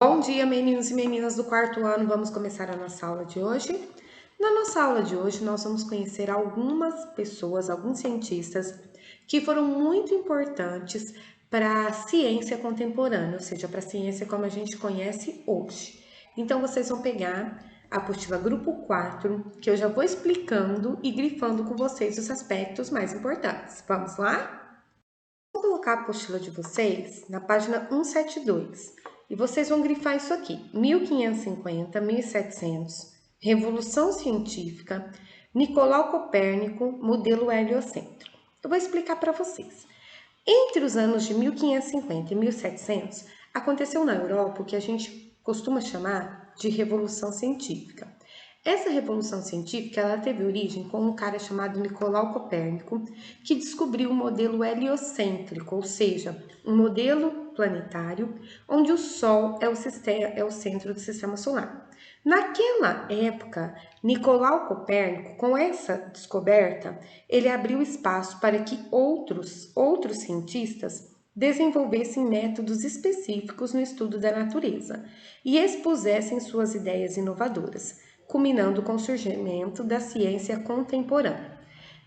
Bom dia, meninos e meninas do quarto ano. Vamos começar a nossa aula de hoje. Na nossa aula de hoje, nós vamos conhecer algumas pessoas, alguns cientistas que foram muito importantes para a ciência contemporânea, ou seja, para a ciência como a gente conhece hoje. Então, vocês vão pegar a apostila Grupo 4, que eu já vou explicando e grifando com vocês os aspectos mais importantes. Vamos lá? Vou colocar a apostila de vocês na página 172 e vocês vão grifar isso aqui: 1550, 1700, Revolução Científica, Nicolau Copérnico, modelo heliocêntrico. Eu vou explicar para vocês. Entre os anos de 1550 e 1700, aconteceu na Europa o que a gente costuma chamar de Revolução Científica. Essa revolução científica ela teve origem com um cara chamado Nicolau Copérnico, que descobriu o modelo heliocêntrico, ou seja, um modelo planetário onde o Sol é o centro do sistema solar. Naquela época, Nicolau Copérnico, com essa descoberta, ele abriu espaço para que outros cientistas desenvolvessem métodos específicos no estudo da natureza e expusessem suas ideias inovadoras, culminando com o surgimento da ciência contemporânea.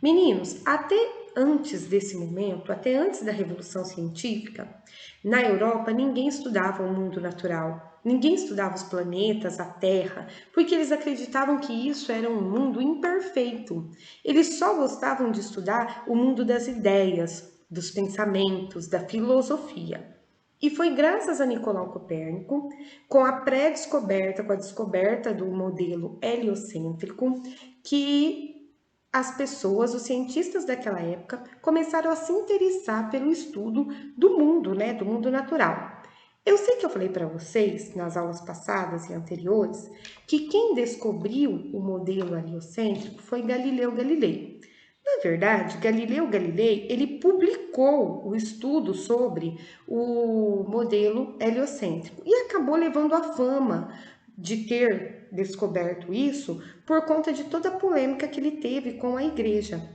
Meninos, até antes desse momento, até antes da Revolução Científica, na Europa ninguém estudava o mundo natural, ninguém estudava os planetas, a Terra, porque eles acreditavam que isso era um mundo imperfeito. Eles só gostavam de estudar o mundo das ideias, dos pensamentos, da filosofia. E foi graças a Nicolau Copérnico, com a pré-descoberta, com a descoberta do modelo heliocêntrico, que as pessoas, os cientistas daquela época, começaram a se interessar pelo estudo do mundo, né, do mundo natural. Eu sei que eu falei para vocês nas aulas passadas e anteriores que quem descobriu o modelo heliocêntrico foi Galileu Galilei. Na verdade, Galileu Galilei, ele publicou o estudo sobre o modelo heliocêntrico e acabou levando a fama de ter descoberto isso por conta de toda a polêmica que ele teve com a igreja.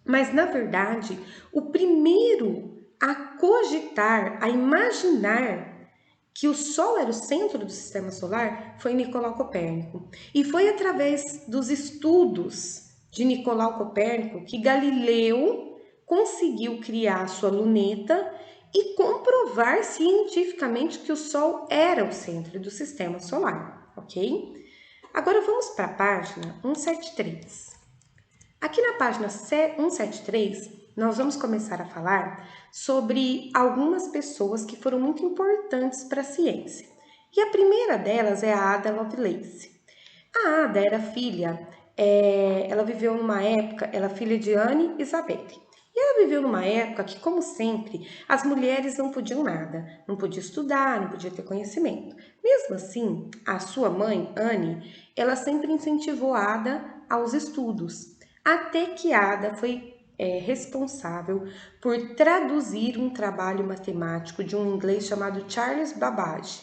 Mas, na verdade, o primeiro a cogitar, a imaginar que o Sol era o centro do sistema solar foi Nicolau Copérnico. E foi através dos estudos de Nicolau Copérnico que Galileu conseguiu criar a sua luneta e comprovar cientificamente que o Sol era o centro do sistema solar, ok? Agora vamos para a página 173. Aqui na página 173, nós vamos começar a falar sobre algumas pessoas que foram muito importantes para a ciência. E a primeira delas é a Ada Lovelace. A Ada era filha, ela viveu numa época, ela é filha de Anne Isabelle. E ela viveu numa época que, como sempre, as mulheres não podiam nada, não podia estudar, não podia ter conhecimento. Mesmo assim, a sua mãe, Anne, ela sempre incentivou a Ada aos estudos, até que Ada foi responsável por traduzir um trabalho matemático de um inglês chamado Charles Babbage,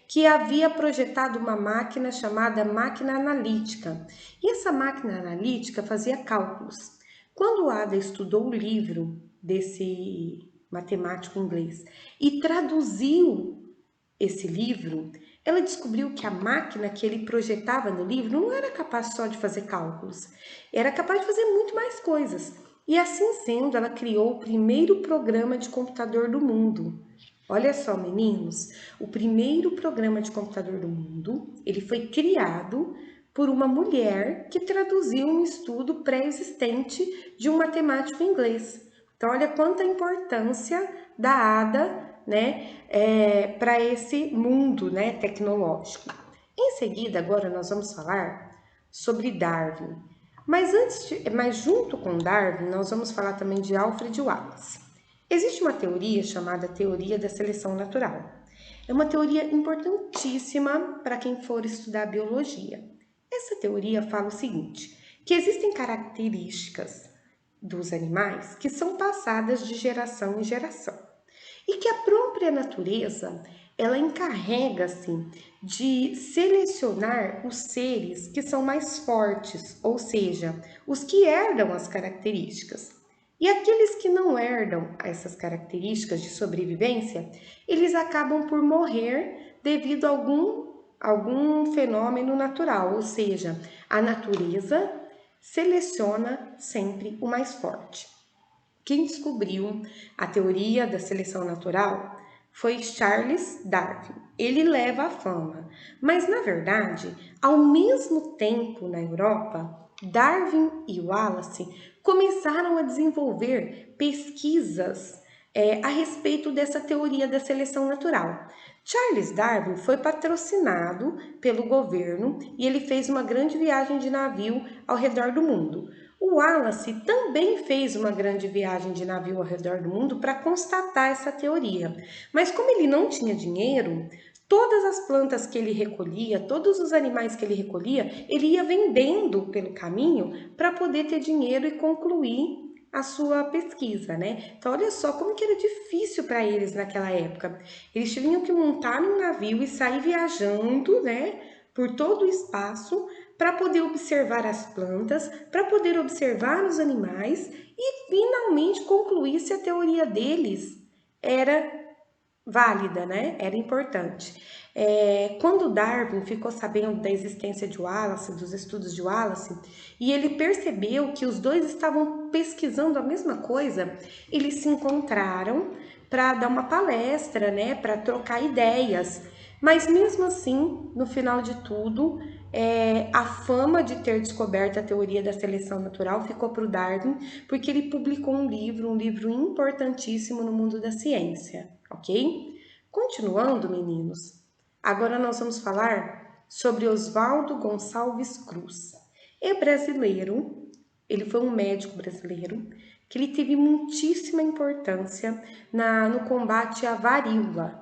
que havia projetado uma máquina chamada máquina analítica. E essa máquina analítica fazia cálculos. Quando Ada estudou o livro desse matemático inglês e traduziu esse livro, ela descobriu que a máquina que ele projetava no livro não era capaz só de fazer cálculos, era capaz de fazer muito mais coisas. E assim sendo, ela criou o primeiro programa de computador do mundo. Olha só, meninos, o primeiro programa de computador do mundo, ele foi criado por uma mulher que traduziu um estudo pré-existente de um matemático inglês. Então, olha quanta importância da Ada, né, para esse mundo, né, tecnológico. Em seguida, agora nós vamos falar sobre Darwin. Mas junto com Darwin, nós vamos falar também de Alfred Wallace. Existe uma teoria chamada teoria da seleção natural. É uma teoria importantíssima para quem for estudar biologia. Essa teoria fala o seguinte, que existem características dos animais que são passadas de geração em geração e que a própria natureza ela encarrega-se de selecionar os seres que são mais fortes, ou seja, os que herdam as características. E aqueles que não herdam essas características de sobrevivência, eles acabam por morrer devido a algum fenômeno natural, ou seja, a natureza seleciona sempre o mais forte. Quem descobriu a teoria da seleção natural foi Charles Darwin. Ele leva a fama, mas na verdade, ao mesmo tempo na Europa, Darwin e Wallace começaram a desenvolver pesquisas a respeito dessa teoria da seleção natural. Charles Darwin foi patrocinado pelo governo e ele fez uma grande viagem de navio ao redor do mundo. O Wallace também fez uma grande viagem de navio ao redor do mundo para constatar essa teoria. Mas como ele não tinha dinheiro, todas as plantas que ele recolhia, todos os animais que ele recolhia, ele ia vendendo pelo caminho para poder ter dinheiro e concluir a sua pesquisa, né? Então, olha só como que era difícil para eles naquela época. Eles tinham que montar um navio e sair viajando, né, por todo o espaço para poder observar as plantas, para poder observar os animais e finalmente concluir se a teoria deles era válida, né? Era importante. Quando Darwin ficou sabendo da existência de Wallace, dos estudos de Wallace, e ele percebeu que os dois estavam pesquisando a mesma coisa, eles se encontraram para dar uma palestra, né? Para trocar ideias. Mas mesmo assim, no final de tudo, a fama de ter descoberto a teoria da seleção natural ficou para o Darwin, porque ele publicou um livro importantíssimo no mundo da ciência, ok? Continuando, meninos, agora nós vamos falar sobre Oswaldo Gonçalves Cruz. É brasileiro, ele foi um médico brasileiro que ele teve muitíssima importância no combate à varíola.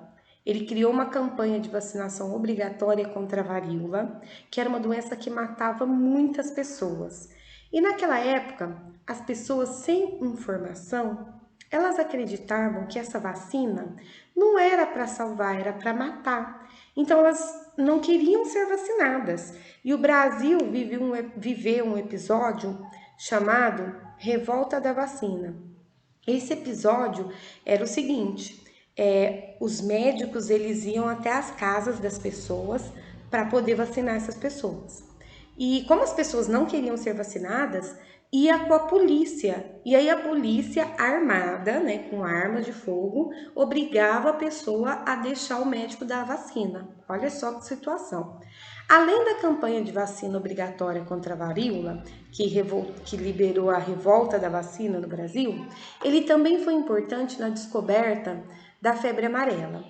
Ele criou uma campanha de vacinação obrigatória contra a varíola, que era uma doença que matava muitas pessoas. E naquela época, as pessoas sem informação, elas acreditavam que essa vacina não era para salvar, era para matar. Então elas não queriam ser vacinadas. E o Brasil viveu um episódio chamado Revolta da Vacina. Esse episódio era o seguinte: os médicos eles iam até as casas das pessoas para poder vacinar essas pessoas. E como as pessoas não queriam ser vacinadas, ia com a polícia. E aí a polícia armada, né, com armas de fogo, obrigava a pessoa a deixar o médico dar a vacina. Olha só que situação. Além da campanha de vacina obrigatória contra a varíola, que liberou a revolta da vacina no Brasil, ele também foi importante na descoberta da febre amarela.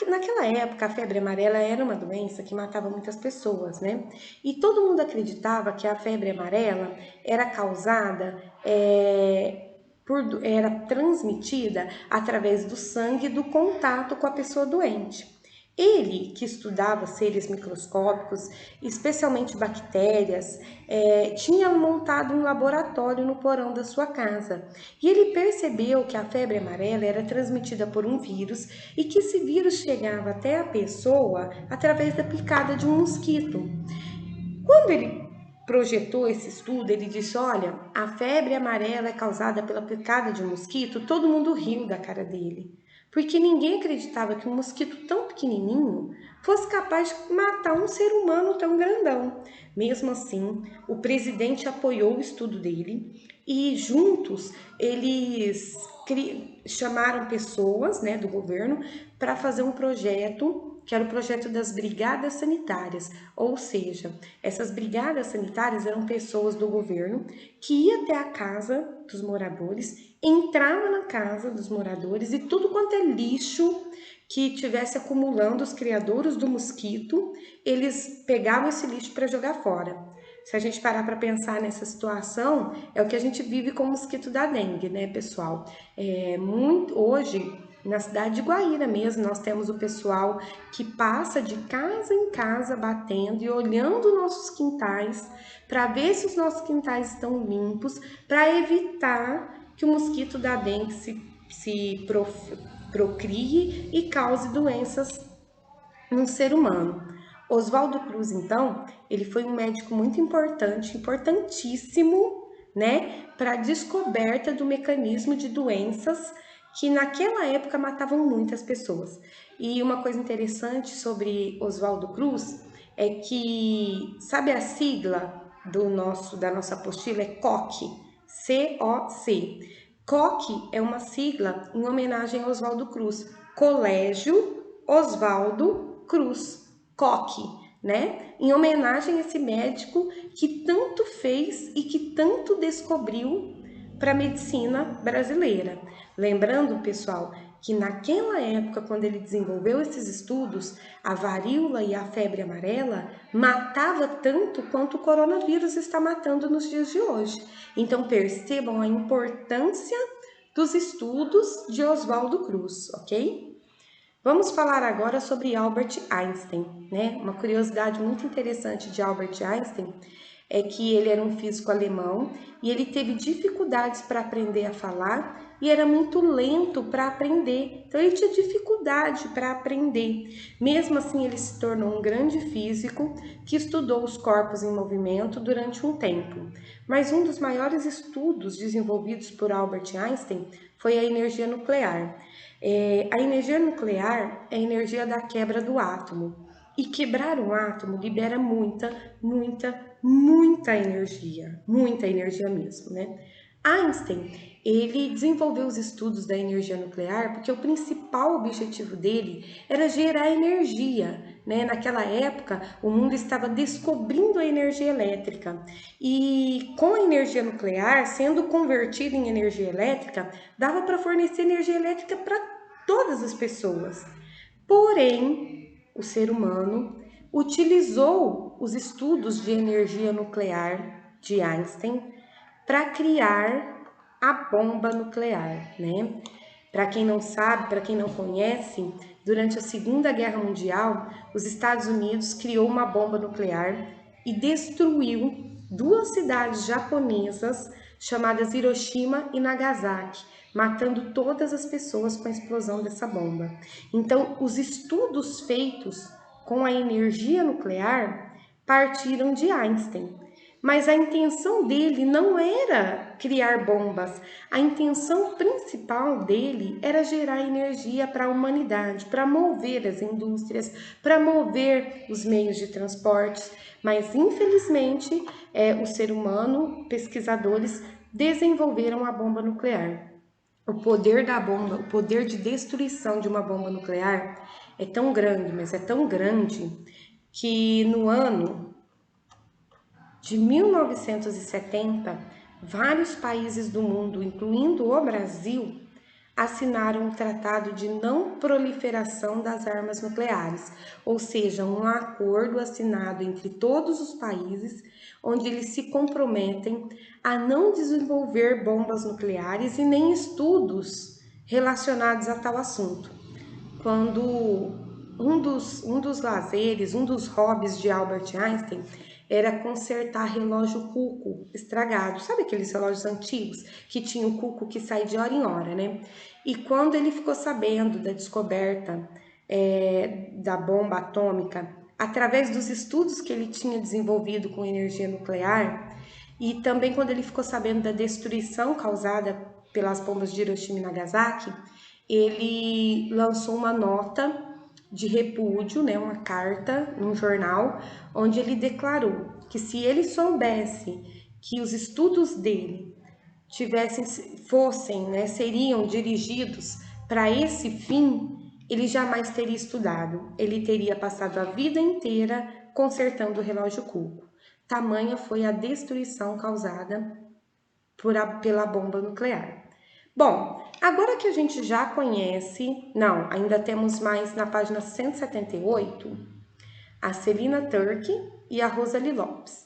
Naquela época, a febre amarela era uma doença que matava muitas pessoas, né? E todo mundo acreditava que a febre amarela era causada, era transmitida através do sangue do contato com a pessoa doente. Ele, que estudava seres microscópicos, especialmente bactérias, tinha montado um laboratório no porão da sua casa. E ele percebeu que a febre amarela era transmitida por um vírus e que esse vírus chegava até a pessoa através da picada de um mosquito. Quando ele projetou esse estudo, ele disse: olha, a febre amarela é causada pela picada de um mosquito. Todo mundo riu da cara dele, porque ninguém acreditava que um mosquito tão pequenininho fosse capaz de matar um ser humano tão grandão. Mesmo assim, o presidente apoiou o estudo dele e juntos eles chamaram pessoas, né, do governo para fazer um projeto que era o projeto das brigadas sanitárias, ou seja, essas brigadas sanitárias eram pessoas do governo que ia até a casa dos moradores, entrava na casa dos moradores e tudo quanto é lixo que tivesse acumulando os criadouros do mosquito, eles pegavam esse lixo para jogar fora. Se a gente parar para pensar nessa situação, é o que a gente vive com o mosquito da dengue, né, pessoal? Hoje, na cidade de Guaíra mesmo, nós temos o pessoal que passa de casa em casa batendo e olhando nossos quintais para ver se os nossos quintais estão limpos, para evitar que o mosquito da dengue se procrie e cause doenças no ser humano. Oswaldo Cruz, então, ele foi um médico muito importante, importantíssimo, né, para a descoberta do mecanismo de doenças que naquela época matavam muitas pessoas. E uma coisa interessante sobre Oswaldo Cruz é que, sabe a sigla da nossa apostila? É COC, C-O-C. COC é uma sigla em homenagem a Oswaldo Cruz, Colégio Oswaldo Cruz, COC, né? Em homenagem a esse médico que tanto fez e que tanto descobriu para a medicina brasileira. Lembrando, pessoal, que naquela época, quando ele desenvolveu esses estudos, a varíola e a febre amarela matava tanto quanto o coronavírus está matando nos dias de hoje. Então percebam a importância dos estudos de Oswaldo Cruz, ok? Vamos falar agora sobre Albert Einstein, né? Uma curiosidade muito interessante de Albert Einstein é que ele era um físico alemão e ele teve dificuldades para aprender a falar e era muito lento para aprender. Então ele tinha dificuldade para aprender. Mesmo assim, ele se tornou um grande físico que estudou os corpos em movimento durante um tempo. Mas um dos maiores estudos desenvolvidos por Albert Einstein foi a energia nuclear. A energia nuclear é a energia da quebra do átomo. E quebrar um átomo libera muita energia mesmo, né? Einstein, ele desenvolveu os estudos da energia nuclear porque o principal objetivo dele era gerar energia, né? Naquela época, o mundo estava descobrindo a energia elétrica e com a energia nuclear sendo convertida em energia elétrica, dava para fornecer energia elétrica para todas as pessoas. Porém, o ser humano utilizou os estudos de energia nuclear de Einstein para criar a bomba nuclear, né? Para quem não sabe, para quem não conhece, durante a Segunda Guerra Mundial, os Estados Unidos criou uma bomba nuclear e destruiu duas cidades japonesas chamadas Hiroshima e Nagasaki, matando todas as pessoas com a explosão dessa bomba. Então, os estudos feitos com a energia nuclear partiram de Einstein. Mas a intenção dele não era criar bombas, a intenção principal dele era gerar energia para a humanidade, para mover as indústrias, para mover os meios de transporte. Mas infelizmente, o ser humano, pesquisadores, desenvolveram a bomba nuclear. O poder da bomba, o poder de destruição de uma bomba nuclear é tão grande, mas é tão grande que no ano de 1970, vários países do mundo, incluindo o Brasil, assinaram o Tratado de Não Proliferação das Armas Nucleares, ou seja, um acordo assinado entre todos os países, onde eles se comprometem a não desenvolver bombas nucleares e nem estudos relacionados a tal assunto. Quando um dos lazeres, um dos hobbies de Albert Einstein era consertar relógio cuco estragado. Sabe aqueles relógios antigos que tinha o cuco que sai de hora em hora, né? E quando ele ficou sabendo da descoberta da bomba atômica, através dos estudos que ele tinha desenvolvido com energia nuclear, e também quando ele ficou sabendo da destruição causada pelas bombas de Hiroshima e Nagasaki, ele lançou uma nota de repúdio, né, uma carta, num jornal, onde ele declarou que se ele soubesse que os estudos dele seriam dirigidos para esse fim, ele jamais teria estudado. Ele teria passado a vida inteira consertando o relógio cuco. Tamanha foi a destruição causada pela bomba nuclear. Bom, agora que a gente já conhece, não, ainda temos mais na página 178, a Celina Turk e a Rosalie Lopes.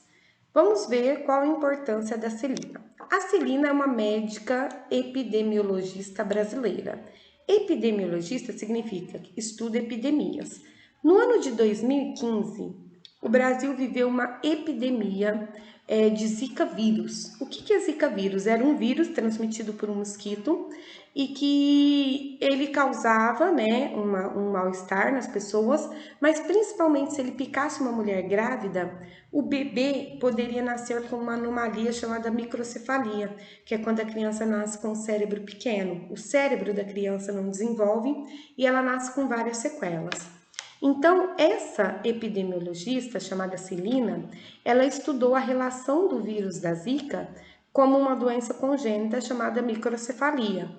Vamos ver qual a importância da Celina. A Celina é uma médica epidemiologista brasileira. Epidemiologista significa que estuda epidemias. No ano de 2015, o Brasil viveu uma epidemia de Zika vírus. O que é Zika vírus? Era um vírus transmitido por um mosquito e que ele causava, né, um mal-estar nas pessoas, mas principalmente se ele picasse uma mulher grávida, o bebê poderia nascer com uma anomalia chamada microcefalia, que é quando a criança nasce com o cérebro pequeno. O cérebro da criança não desenvolve e ela nasce com várias sequelas. Então, essa epidemiologista chamada Celina, ela estudou a relação do vírus da Zika como uma doença congênita chamada microcefalia,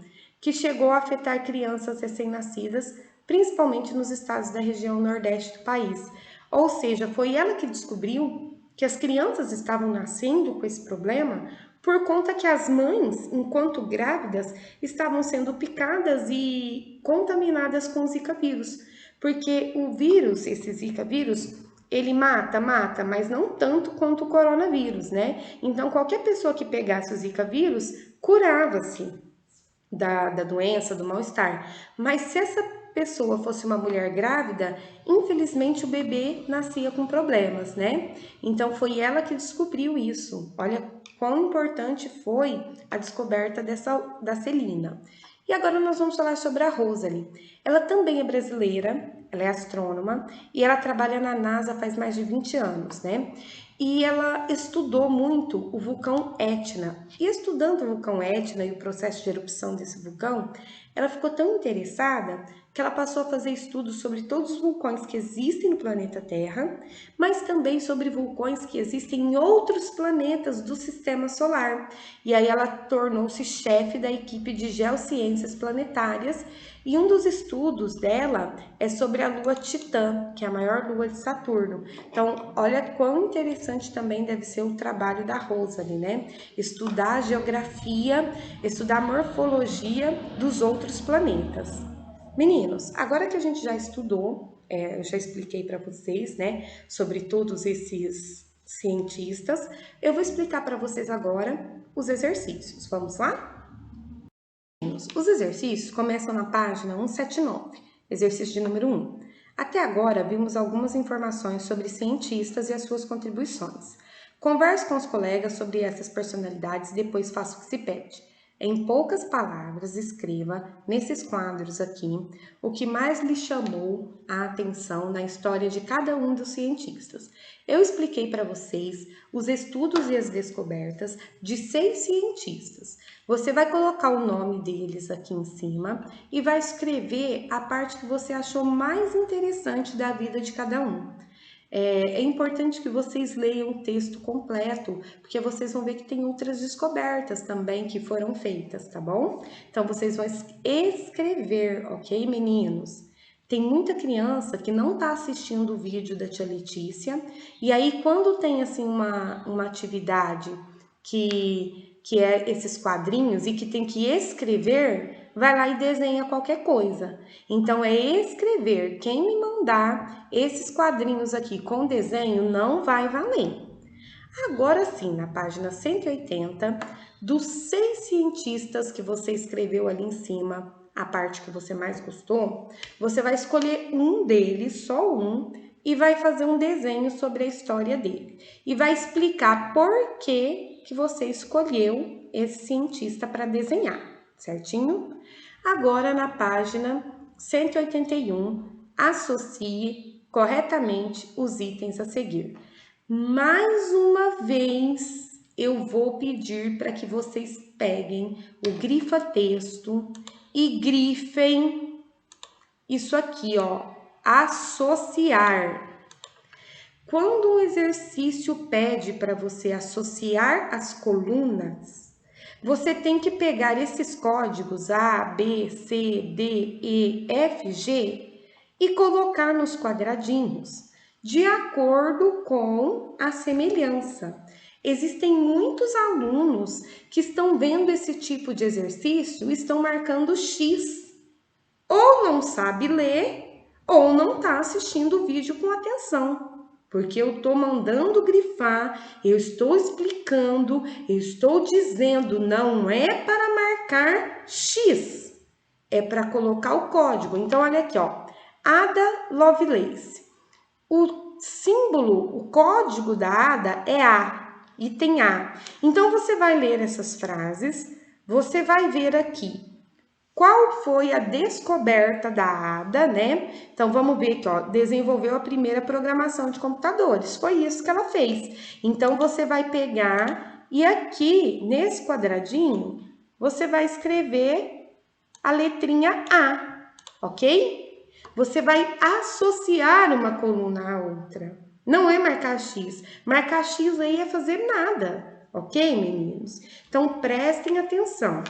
que chegou a afetar crianças recém-nascidas, principalmente nos estados da região nordeste do país. Ou seja, foi ela que descobriu que as crianças estavam nascendo com esse problema por conta que as mães, enquanto grávidas, estavam sendo picadas e contaminadas com o Zika vírus. Porque o vírus, esse Zika vírus, ele mata, mas não tanto quanto o coronavírus, né? Então, qualquer pessoa que pegasse o Zika vírus curava-se da doença, do mal-estar. Mas se essa pessoa fosse uma mulher grávida, infelizmente o bebê nascia com problemas, né? Então, foi ela que descobriu isso. Olha quão importante foi a descoberta da Celina. E agora nós vamos falar sobre a Rosalie. Ela também é brasileira, ela é astrônoma e ela trabalha na NASA faz mais de 20 anos, né? E ela estudou muito o vulcão Etna. E estudando o vulcão Etna e o processo de erupção desse vulcão, ela ficou tão interessada que ela passou a fazer estudos sobre todos os vulcões que existem no planeta Terra, mas também sobre vulcões que existem em outros planetas do sistema solar. E aí ela tornou-se chefe da equipe de geociências planetárias, e um dos estudos dela é sobre a lua Titã, que é a maior lua de Saturno. Então, olha quão interessante também deve ser o trabalho da Rosalie, né? Estudar a geografia, estudar a morfologia dos outros planetas. Meninos, agora que a gente já estudou, eu já expliquei para vocês, né, sobre todos esses cientistas, eu vou explicar para vocês agora os exercícios. Vamos lá? Os exercícios começam na página 179, exercício de número 1. Até agora, vimos algumas informações sobre cientistas e as suas contribuições. Converse com os colegas sobre essas personalidades e depois faça o que se pede. Em poucas palavras, escreva nesses quadros aqui o que mais lhe chamou a atenção na história de cada um dos cientistas. Eu expliquei para vocês os estudos e as descobertas de 6 cientistas. Você vai colocar o nome deles aqui em cima e vai escrever a parte que você achou mais interessante da vida de cada um. É importante que vocês leiam o texto completo, porque vocês vão ver que tem outras descobertas também que foram feitas, tá bom? Então, vocês vão escrever, ok, meninos? Tem muita criança que não está assistindo o vídeo da tia Letícia, e aí quando tem assim uma atividade que é esses quadrinhos e que tem que escrever, vai lá e desenha qualquer coisa. Então, é escrever. Quem me mandar esses quadrinhos aqui com desenho não vai valer. Agora sim, na página 180, dos 6 cientistas que você escreveu ali em cima, a parte que você mais gostou, você vai escolher um deles, só um, e vai fazer um desenho sobre a história dele. E vai explicar por que você escolheu esse cientista para desenhar, certinho? Agora, na página 181, associe corretamente os itens a seguir. Mais uma vez, eu vou pedir para que vocês peguem o grifa-texto e grifem isso aqui, ó, associar. Quando o exercício pede para você associar as colunas, você tem que pegar esses códigos A, B, C, D, E, F, G e colocar nos quadradinhos, de acordo com a semelhança. Existem muitos alunos que estão vendo esse tipo de exercício e estão marcando X. Ou não sabe ler, ou não está assistindo o vídeo com atenção. Porque eu estou mandando grifar, eu estou explicando, eu estou dizendo, não é para marcar X, é para colocar o código. Então, olha aqui, ó, Ada Lovelace. O símbolo, o código da Ada é A, e tem A. Então, você vai ler essas frases, você vai ver aqui Qual foi a descoberta da Ada, né? Então, vamos ver aqui, ó, desenvolveu a primeira programação de computadores. Foi isso que ela fez. Então, você vai pegar e aqui, nesse quadradinho, você vai escrever a letrinha A, ok? Você vai associar uma coluna à outra. Não é marcar X. Marcar X aí é fazer nada, ok, meninos? Então, prestem atenção.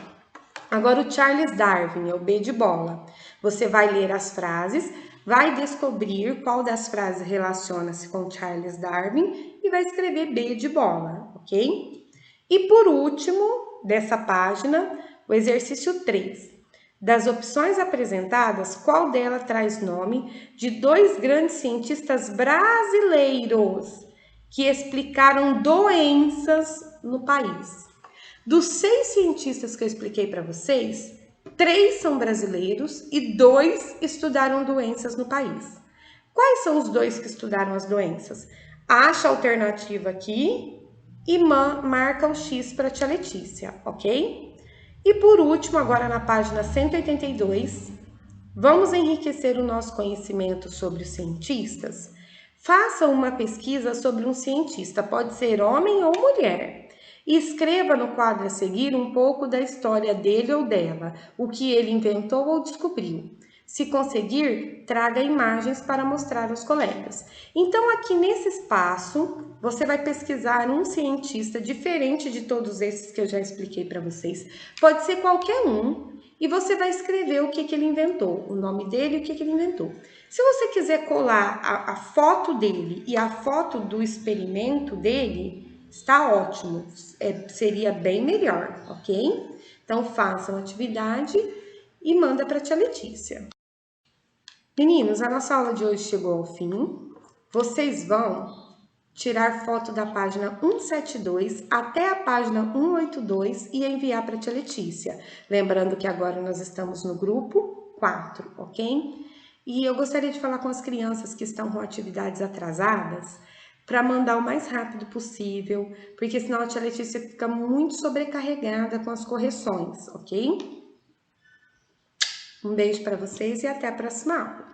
Agora, o Charles Darwin, é o B de bola. Você vai ler as frases, vai descobrir qual das frases relaciona-se com Charles Darwin e vai escrever B de bola, ok? E por último, dessa página, o exercício 3. Das opções apresentadas, qual dela traz nome de dois grandes cientistas brasileiros que explicaram doenças no país? Dos 6 cientistas que eu expliquei para vocês, 3 são brasileiros e 2 estudaram doenças no país. Quais são os 2 que estudaram as doenças? Acha a alternativa aqui e marca o X para a tia Letícia, ok? E por último, agora na página 182, vamos enriquecer o nosso conhecimento sobre os cientistas? Faça uma pesquisa sobre um cientista, pode ser homem ou mulher. E escreva no quadro a seguir um pouco da história dele ou dela, o que ele inventou ou descobriu. Se conseguir, traga imagens para mostrar aos colegas. Então, aqui nesse espaço, você vai pesquisar um cientista diferente de todos esses que eu já expliquei para vocês. Pode ser qualquer um, e você vai escrever o que ele inventou, o nome dele e o que ele inventou. Se você quiser colar a foto dele e a foto do experimento dele, está ótimo, seria bem melhor, ok? Então, façam a atividade e manda para a tia Letícia. Meninos, a nossa aula de hoje chegou ao fim. Vocês vão tirar foto da página 172 até a página 182 e enviar para a tia Letícia. Lembrando que agora nós estamos no grupo 4, ok? E eu gostaria de falar com as crianças que estão com atividades atrasadas para mandar o mais rápido possível, porque senão a tia Letícia fica muito sobrecarregada com as correções, ok? Um beijo para vocês e até a próxima aula.